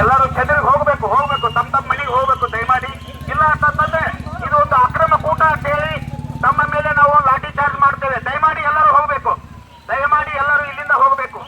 ಎಲ್ಲರೂ ಚದುರಿಗೆ ಹೋಗ್ಬೇಕು ತಮ್ಮ ಮನೆಗೆ ಹೋಗ್ಬೇಕು ದಯಮಾಡಿ. ಇಲ್ಲ ಅಂತಂದ್ರೆ ಇದು ಒಂದು ಅಕ್ರಮ ಕೂಟ ಅಂತ ಹೇಳಿ ತಮ್ಮ ಮೇಲೆ ನಾವು ಲಾಠಿ ಚಾರ್ಜ್ ಮಾಡ್ತೇವೆ. ದಯಮಾಡಿ ಎಲ್ಲರೂ ಹೋಗ್ಬೇಕು, ದಯಮಾಡಿ ಎಲ್ಲರೂ ಇಲ್ಲಿಂದ ಹೋಗಬೇಕು.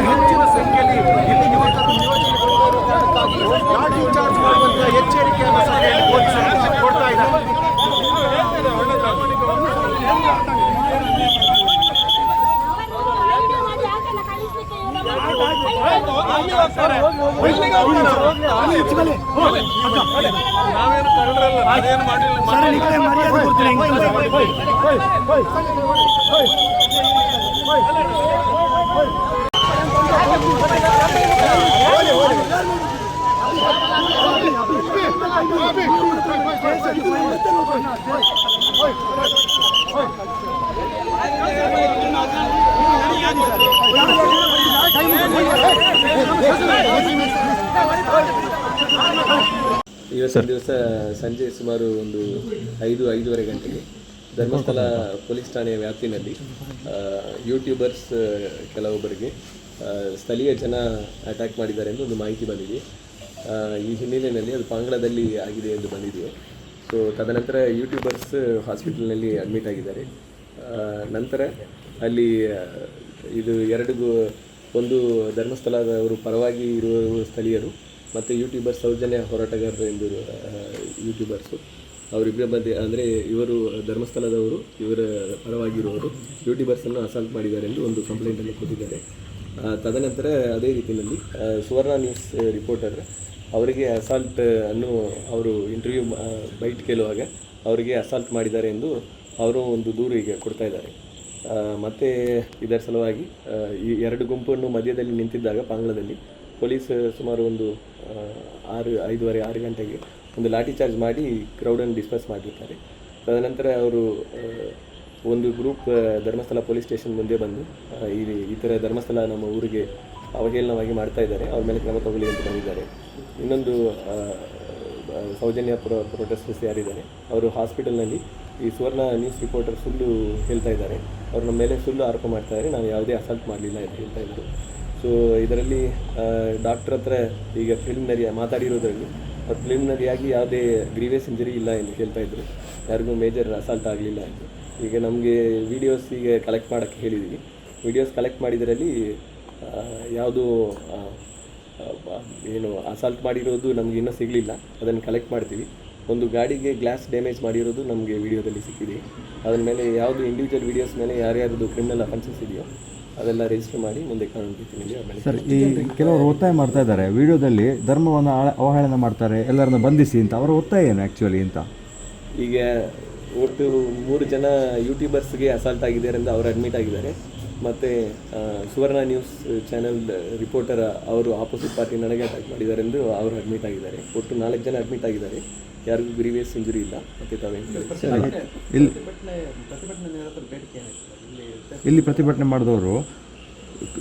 ಹೆಚ್ಚಿನ ಸಂಖ್ಯೆಯಲ್ಲಿ ಇಲ್ಲಿ ಲಾಠಿ ಚಾರ್ಜ್ ಮಾಡುವಂತಹ ಎಚ್ಚರಿಕೆಯನ್ನು ಕೊಡ್ತಾ ಇದ್ದಾರೆ. ನಾವೇನು ಕರಡರಲ್ಲ, ನಾವೇನು ಮಾಡಿಲ್ಲ. ಇವತ್ತಿನ ದಿವಸ ಸಂಜೆ ಸುಮಾರು ಒಂದು 5-5:30 ಗಂಟೆಗೆ ಧರ್ಮಸ್ಥಳ ಪೊಲೀಸ್ ಠಾಣೆಯ ವ್ಯಾಪ್ತಿನಲ್ಲಿ ಯೂಟ್ಯೂಬರ್ಸ್ ಕೆಲವೊಬ್ಬರಿಗೆ ಸ್ಥಳೀಯ ಜನ ಅಟ್ಯಾಕ್ ಮಾಡಿದ್ದಾರೆ ಎಂದು ಒಂದು ಮಾಹಿತಿ ಬಂದಿದೆ. ಈ ಹಿನ್ನೆಲೆಯಲ್ಲಿ ಅದು ಪಾಂಗ್ಳದಲ್ಲಿ ಆಗಿದೆ ಎಂದು ಬಂದಿದೆ. ಸೊ ತದನಂತರ ಯೂಟ್ಯೂಬರ್ಸ್ ಹಾಸ್ಪಿಟಲ್ನಲ್ಲಿ ಅಡ್ಮಿಟ್ ಆಗಿದ್ದಾರೆ. ನಂತರ ಅಲ್ಲಿ ಇದು ಒಂದು ಧರ್ಮಸ್ಥಳದವರು ಪರವಾಗಿ ಇರುವ ಸ್ಥಳೀಯರು ಮತ್ತು ಯೂಟ್ಯೂಬರ್ಸ್ ಸೌಜನ್ಯ ಹೋರಾಟಗಾರರು ಎಂದು ಯೂಟ್ಯೂಬರ್ಸು ಅವರಿಬ್ಬರ ಮಧ್ಯೆ, ಅಂದರೆ ಇವರು ಧರ್ಮಸ್ಥಳದವರು, ಇವರ ಪರವಾಗಿರುವವರು ಯೂಟ್ಯೂಬರ್ಸನ್ನು ಅಸಾಲ್ಟ್ ಮಾಡಿದ್ದಾರೆ ಎಂದು ಒಂದು ಕಂಪ್ಲೇಂಟನ್ನು ಕೊಟ್ಟಿದ್ದಾರೆ. ತದನಂತರ ಅದೇ ರೀತಿಯಲ್ಲಿ ಸುವರ್ಣ ನ್ಯೂಸ್ ರಿಪೋರ್ಟರ್ ಅವರಿಗೆ ಅಸಾಲ್ಟ್ ಅನ್ನು ಅವರು ಇಂಟರ್ವ್ಯೂ ಬೈಟ್ ಕೇಳುವಾಗ ಅವರಿಗೆ ಅಸಾಲ್ಟ್ ಮಾಡಿದ್ದಾರೆ ಎಂದು ಅವರು ಒಂದು ದೂರು ಈಗ ಕೊಡ್ತಾ ಇದ್ದಾರೆ. ಮತ್ತು ಇದರ ಸಲುವಾಗಿ ಈ 2 ಗುಂಪನ್ನು ಮಧ್ಯದಲ್ಲಿ ನಿಂತಿದ್ದಾಗ ಪಾಂಗ್ಳದಲ್ಲಿ ಪೊಲೀಸ್ ಸುಮಾರು ಒಂದು 5:30-6 ಗಂಟೆಗೆ ಒಂದು ಲಾಠಿ ಚಾರ್ಜ್ ಮಾಡಿ ಕ್ರೌಡನ್ನು ಡಿಸ್ಪರ್ಸ್ ಮಾಡಿರ್ತಾರೆ. ತದನಂತರ ಅವರು ಒಂದು ಗ್ರೂಪ್ ಧರ್ಮಸ್ಥಳ ಪೊಲೀಸ್ ಸ್ಟೇಷನ್ ಮುಂದೆ ಬಂದು ಈ ಥರ ಧರ್ಮಸ್ಥಳ ನಮ್ಮ ಊರಿಗೆ ಅವಹೇಳನವಾಗಿ ಮಾಡ್ತಾ ಇದ್ದಾರೆ, ಅವ್ರ ಮೇಲೆ ಕ್ರಮ ತಗೊಳ್ಳಿ ಅಂತ ಬಂದಿದ್ದಾರೆ. ಇನ್ನೊಂದು ಸೌಜನ್ಯ ಪ್ರೊಟೆಸ್ಟರ್ಸ್ ಯಾರಿದ್ದಾರೆ ಅವರು ಹಾಸ್ಪಿಟಲ್ನಲ್ಲಿ ಈ ಸುವರ್ಣ ನ್ಯೂಸ್ ರಿಪೋರ್ಟರ್ ಸುಳ್ಳು ಹೇಳ್ತಾ ಇದ್ದಾರೆ, ಅವ್ರು ನಮ್ಮ ಮೇಲೆ ಸುಳ್ಳು ಆರೋಪ ಮಾಡ್ತಾ ಇದ್ದಾರೆ, ನಾವು ಯಾವುದೇ ಅಸಾಲ್ಟ್ ಮಾಡಲಿಲ್ಲ ಅಂತ ಹೇಳ್ತಾ ಇದ್ದರು. ಸೊ ಇದರಲ್ಲಿ ಡಾಕ್ಟ್ರ್ ಹತ್ರ ಈಗ ಪ್ರಿಲಿಮಿನರಿ ಮಾತಾಡಿರೋದ್ರಲ್ಲಿ ಅವ್ರು ಪ್ರಿಲಿಮಿನರಿಯಾಗಿ ಯಾವುದೇ ಗ್ರೀವಿಯಸ್ ಇಂಜರಿ ಇಲ್ಲ ಎಂದು ಹೇಳ್ತಾ ಇದ್ದರು, ಯಾರಿಗೂ ಮೇಜರ್ ಅಸಾಲ್ಟ್ ಆಗಲಿಲ್ಲ ಎಂದು. ಈಗ ನಮಗೆ ವೀಡಿಯೋಸ್ ಈಗ ಕಲೆಕ್ಟ್ ಮಾಡೋಕ್ಕೆ ಹೇಳಿದ್ದೀವಿ. ವೀಡಿಯೋಸ್ ಕಲೆಕ್ಟ್ ಮಾಡಿದ್ರಲ್ಲಿ ಯಾವುದು ಏನು ಅಸಾಲ್ಟ್ ಮಾಡಿರೋದು ನಮಗೆ ಇನ್ನೂ ಸಿಗಲಿಲ್ಲ, ಅದನ್ನು ಕಲೆಕ್ಟ್ ಮಾಡ್ತೀವಿ. ಒಂದು ಗಾಡಿಗೆ ಗ್ಲಾಸ್ ಡ್ಯಾಮೇಜ್ ಮಾಡಿರೋದು ನಮಗೆ ವಿಡಿಯೋದಲ್ಲಿ ಸಿಕ್ಕಿದೆ. ಅದರ ಮೇಲೆ ಯಾವುದು ಇಂಡಿವಿಜುವಲ್ ವೀಡಿಯೋಸ್ ಮೇಲೆ ಯಾರ್ಯಾರ್ದು ಕ್ರಿಮಿನಲ್ ಅಫೆನ್ಸಸ್ ಇದೆಯೋ ಅದೆಲ್ಲ ರಿಜಿಸ್ಟರ್ ಮಾಡಿ ಮುಂದೆ ಕಾನೂನು ರೀತಿಯಲ್ಲಿ ಆಮೇಲೆ. ಸರ್, ಈ ಕೆಲವರು ಒತ್ತಾಯ ಮಾಡ್ತಾ ಇದ್ದಾರೆ, ವಿಡಿಯೋದಲ್ಲಿ ಧರ್ಮವನ್ನು ಅವಹೇಳನ ಮಾಡ್ತಾರೆ, ಎಲ್ಲರನ್ನ ಬಂಧಿಸಿ ಅಂತ. ಅವರ ಒತ್ತಾಯ ಏನು ಆ್ಯಕ್ಚುಲಿ ಅಂತ? ಈಗ ಒಟ್ಟು 3 ಜನ ಯೂಟ್ಯೂಬರ್ಸ್ಗೆ ಅಸಾಲ್ಟ್ ಆಗಿದ್ದಾರೆ ಎಂದು ಅವರು ಅಡ್ಮಿಟ್ ಆಗಿದ್ದಾರೆ. ಮತ್ತು ಸುವರ್ಣ ನ್ಯೂಸ್ ಚಾನೆಲ್ ರಿಪೋರ್ಟರ್ ಅವರು ಆಪೋಸಿಟ್ ಪಾರ್ಟಿ ನನಗೆ ಅಟ್ಯಾಕ್ ಮಾಡಿದ್ದಾರೆ ಎಂದು ಅವರು ಅಡ್ಮಿಟ್ ಆಗಿದ್ದಾರೆ. ಒಟ್ಟು 4 ಜನ ಅಡ್ಮಿಟ್ ಆಗಿದ್ದಾರೆ, ಯಾರಿಗೂ ಗ್ರೀವಿಯಸ್ ಇಂಜುರಿ ಇಲ್ಲ. ಮತ್ತು ಇಲ್ಲಿ ಪ್ರತಿಭಟನೆ ಮಾಡಿದವರು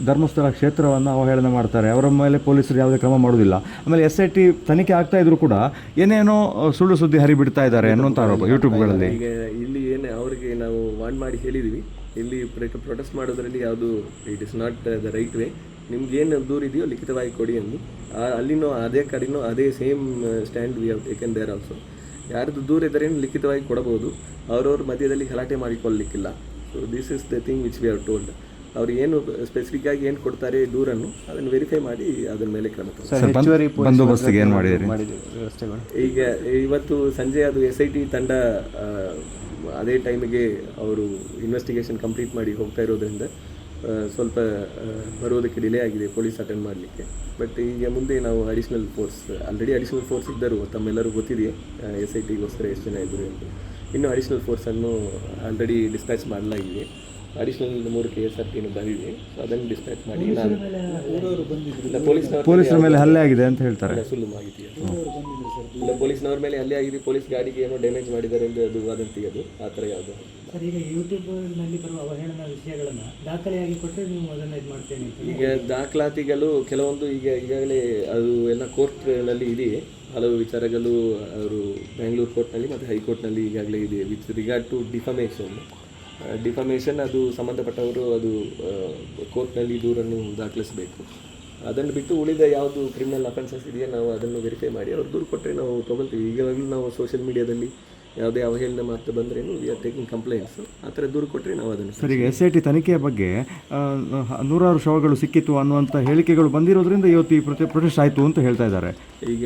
ಧರ್ಮಸ್ಥಳ ಕ್ಷೇತ್ರವನ್ನು ಅವಹೇಳನ ಮಾಡ್ತಾರೆ, ಅವರ ಮೇಲೆ ಪೊಲೀಸರು ಯಾವುದೇ ಕ್ರಮ ಮಾಡೋದಿಲ್ಲ. ಆಮೇಲೆ SIT ತನಿಖೆ ಆಗ್ತಾ ಇದ್ರು ಕೂಡ ಏನೇನೋ ಸುಳ್ಳು ಸುದ್ದಿ ಹರಿಬಿಡ್ತಾ ಇದ್ದಾರೆ ಅನ್ನುವಂಥ ಆರೋಪ ಯೂಟ್ಯೂಬ್ಗಳಲ್ಲಿ. ಈಗ ಇಲ್ಲಿ ಏನು ಅವರಿಗೆ ನಾವು ವಾರ್ನ್ ಮಾಡಿ ಹೇಳಿದ್ದೀವಿ, ಇಲ್ಲಿ ಪ್ರೊಟೆಸ್ಟ್ ಮಾಡೋದ್ರಲ್ಲಿ ಯಾವುದು it is not the right way. ನಿಮ್ಗೇನು ದೂರ ಇದೆಯೋ ಲಿಖಿತವಾಗಿ ಕೊಡಿ ಎಂದು. ಅಲ್ಲಿನೂ ಅದೇ ಕಡೆನೂ ಅದೇ same stand we have taken there also. ಯಾರ್ದು ದೂರ ಇದ್ದರೆ ಲಿಖಿತವಾಗಿ ಕೊಡಬಹುದು, ಅವ್ರವ್ರ ಮಧ್ಯದಲ್ಲಿ ಗಲಾಟೆ ಮಾಡಿಕೊಳ್ಳಲಿಕ್ಕಿಲ್ಲ. So this is the thing which we have told. ಅವ್ರು ಏನು ಸ್ಪೆಸಿಫಿಕ್ ಆಗಿ ಏನು ಕೊಡ್ತಾರೆ ದೂರನ್ನು ಅದನ್ನು ವೆರಿಫೈ ಮಾಡಿ ಅದರ ಮೇಲೆ ಕ್ರಮ ಬಂದೋಬಸ್ತಿಗೆ ಏನು ಮಾಡಿದ್ದೀರಿ? ಈಗ ಇವತ್ತು ಸಂಜೆ ಅದು SIT ತಂಡ ಅದೇ ಟೈಮಿಗೆ ಅವರು ಇನ್ವೆಸ್ಟಿಗೇಷನ್ ಕಂಪ್ಲೀಟ್ ಮಾಡಿ ಹೋಗ್ತಾ ಇರೋದ್ರಿಂದ ಸ್ವಲ್ಪ ಬರೋದಕ್ಕೆ ಡಿಲೇ ಆಗಿದೆ ಪೊಲೀಸ್ ಅಟೆಂಡ್ ಮಾಡಲಿಕ್ಕೆ. ಬಟ್ ಈಗ ಮುಂದೆ ನಾವು ಅಡಿಷ್ನಲ್ ಫೋರ್ಸ್ ಇದ್ದರು, ತಮ್ಮೆಲ್ಲರೂ ಗೊತ್ತಿದೆಯೇ SITಗೋಸ್ಕರ ಎಷ್ಟು ಜನ ಇದ್ದರು ಎಂದು. ಇನ್ನೂ ಅಡಿಷ್ನಲ್ ಫೋರ್ಸನ್ನು ಆಲ್ರೆಡಿ ಡಿಸ್ಪ್ಯಾಚ್ ಮಾಡಲಾಗಿದೆ. ಅಡಿಷ್ನಲ್ 3 KSRT ಬಂದಿದೆ, ಸೊ ಅದನ್ನು ಡಿಸ್ಪ್ಯಾಚ್ ಮಾಡಿ ಪೊಲೀಸರ ಮೇಲೆ ಹಲ್ಲೆ ಆಗಿದೆ ಅಂತ ಹೇಳ್ತಾರೆ. ಸುಳ್ಳು ಮಾಹಿತಿ ಇಲ್ಲ, ಪೊಲೀಸ್ನವ್ರ ಮೇಲೆ ಹಲ್ಲೆ ಆಗಿದೆ, ಪೊಲೀಸ್ ಗಾಡಿಗೆ ಏನೋ ಡ್ಯಾಮೇಜ್ ಮಾಡಿದ್ದಾರೆ ಎಂದು ಅದು ವದಂತಿ. ಅದು ಆ ಥರ ಯಾವುದು ಸರ್. ಈಗ ಯೂಟ್ಯೂಬ್ನಲ್ಲಿ ಬರುವ ಅವಹೇಳನ ವಿಷಯಗಳನ್ನು ದಾಖಲೆಯಾಗಿ ಕೊಟ್ಟರೆ ನೀವು ಅದನ್ನು ಇದು ಮಾಡ್ತೇನೆ. ಈಗ ದಾಖಲಾತಿಗಳು ಕೆಲವೊಂದು ಈಗಾಗಲೇ ಅದು ಎಲ್ಲ ಕೋರ್ಟ್ನಲ್ಲಿ ಇದೆಯೇ, ಹಲವು ವಿಚಾರಗಳು ಅವರು ಬ್ಯಾಂಗ್ಳೂರು ಕೋರ್ಟ್ನಲ್ಲಿ ಮತ್ತು ಹೈಕೋರ್ಟ್ನಲ್ಲಿ ಈಗಾಗಲೇ ಇದೆ. ವಿತ್ ರಿಗಾರ್ಡ್ ಟು ಡಿಫಮೇಷನ್ ಅದು ಸಂಬಂಧಪಟ್ಟವರು ಅದು ಕೋರ್ಟ್ನಲ್ಲಿ ದೂರನ್ನು ದಾಖಲಿಸಬೇಕು. ಅದನ್ನು ಬಿಟ್ಟು ಉಳಿದ ಯಾವುದು ಕ್ರಿಮಿನಲ್ ಅಫೆನ್ಸಸ್ ಇದೆಯಾ ನಾವು ಅದನ್ನು ವೆರಿಫೈ ಮಾಡಿ ಅವ್ರು ದೂರು ಕೊಟ್ಟರೆ ನಾವು ತೊಗೊಳ್ತೀವಿ. ಈಗಾಗಲೂ ನಾವು ಸೋಷಿಯಲ್ ಮೀಡಿಯಾದಲ್ಲಿ ಯಾವುದೇ ಅವಹೇಳನ ಮಾತು ಬಂದ್ರೇನು ವಿ ಆರ್ ಟೇಕಿಂಗ್ ಕಂಪ್ಲೇಂಟ್ಸು. ಆ ಥರ ದೂರು ಕೊಟ್ಟರೆ ನಾವು ಅದನ್ನು. ಸರ್, ಈಗ SIT ತನಿಖೆಯ ಬಗ್ಗೆ 100 ಶವಗಳು ಸಿಕ್ಕಿತ್ತು ಅನ್ನುವಂಥ ಹೇಳಿಕೆಗಳು ಬಂದಿರೋದ್ರಿಂದ ಇವತ್ತು ಈ ಪ್ರೊಟೆಸ್ಟ್ ಆಯಿತು ಅಂತ ಹೇಳ್ತಾ ಇದ್ದಾರೆ. ಈಗ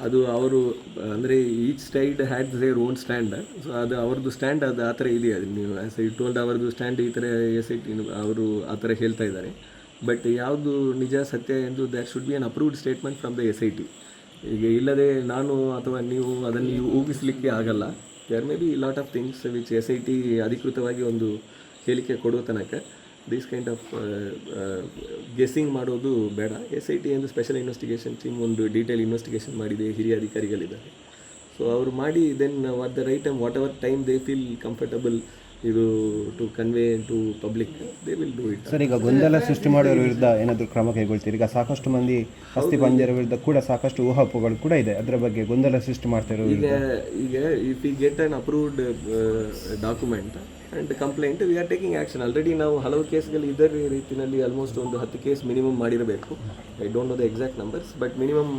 ಅದು ಅವರು ಅಂದರೆ each side had their own stand. So ಅದು ಅವ್ರದ್ದು ಸ್ಟ್ಯಾಂಡ್ ಅದು ಆ ಥರ ಇದೆಯಾ? ಅದು ನೀವು ಆ್ಯಸ್ ಐ ಟೋಲ್ಡ್ ಅವ್ರದ್ದು ಸ್ಟ್ಯಾಂಡ್ ಈ ಥರ SIT ಅವರು ಆ ಥರ ಹೇಳ್ತಾ ಇದ್ದಾರೆ. ಬಟ್ ಯಾವುದು ನಿಜ ಸತ್ಯ ಎಂದು that should be an approved statement from the SIT. ಈಗ ಇಲ್ಲದೆ ನಾನು ಅಥವಾ ನೀವು ಅದನ್ನು ಊಹಿಸಲಿಕ್ಕೆ ಆಗಲ್ಲ. There may be lot of things which SIT ಅಧಿಕೃತವಾಗಿ ಒಂದು ಹೇಳಿಕೆ ಕೊಡುವ ತನಕ ದಿಸ್ ಕೈಂಡ್ ಆಫ್ ಗೆಸ್ಸಿಂಗ್ ಮಾಡೋದು ಬೇಡ. SIT ಎಂದು ಸ್ಪೆಷಲ್ ಇನ್ವೆಸ್ಟಿಗೇಷನ್ ಟೀಮ್ ಒಂದು ಡೀಟೇಲ್ ಇನ್ವೆಸ್ಟಿಗೇಷನ್ ಮಾಡಿದೆ, ಹಿರಿಯ ಅಧಿಕಾರಿಗಳಿದ್ದಾರೆ. ಸೊ ಅವರು ಮಾಡಿ then what the right time whatever time they feel comfortable ಇದು to convey to public, they will do it. Sir, ಈಗ ಗೊಂದಲ ಸೃಷ್ಟಿ ಮಾಡೋರ ವಿರುದ್ಧ ಏನಾದರೂ ಕ್ರಮ ಕೈಗೊಳ್ತೀರಿ? ಈಗ ಸಾಕಷ್ಟು ಮಂದಿ ಅಸ್ಥಿ ಪಂಜರ ವಿರುದ್ಧ ಕೂಡ ಸಾಕಷ್ಟು ಊಹಾಪೋಹಗಳು ಕೂಡ ಇದೆ, ಅದರ ಬಗ್ಗೆ ಗೊಂದಲ ಸೃಷ್ಟಿ ಮಾಡ್ತಾ ಈಗ if we get an approved document and complaint, we are taking action. Already ನಾವು ಹಲವು ಕೇಸ್ಗಳು ಇದೇ ರೀತಿಯಲ್ಲಿ ಆಲ್ಮೋಸ್ಟ್ ಒಂದು 10 ಕೇಸ್ ಮಿನಿಮಮ್ ಮಾಡಿರಬೇಕು. I don't know the exact numbers, but minimum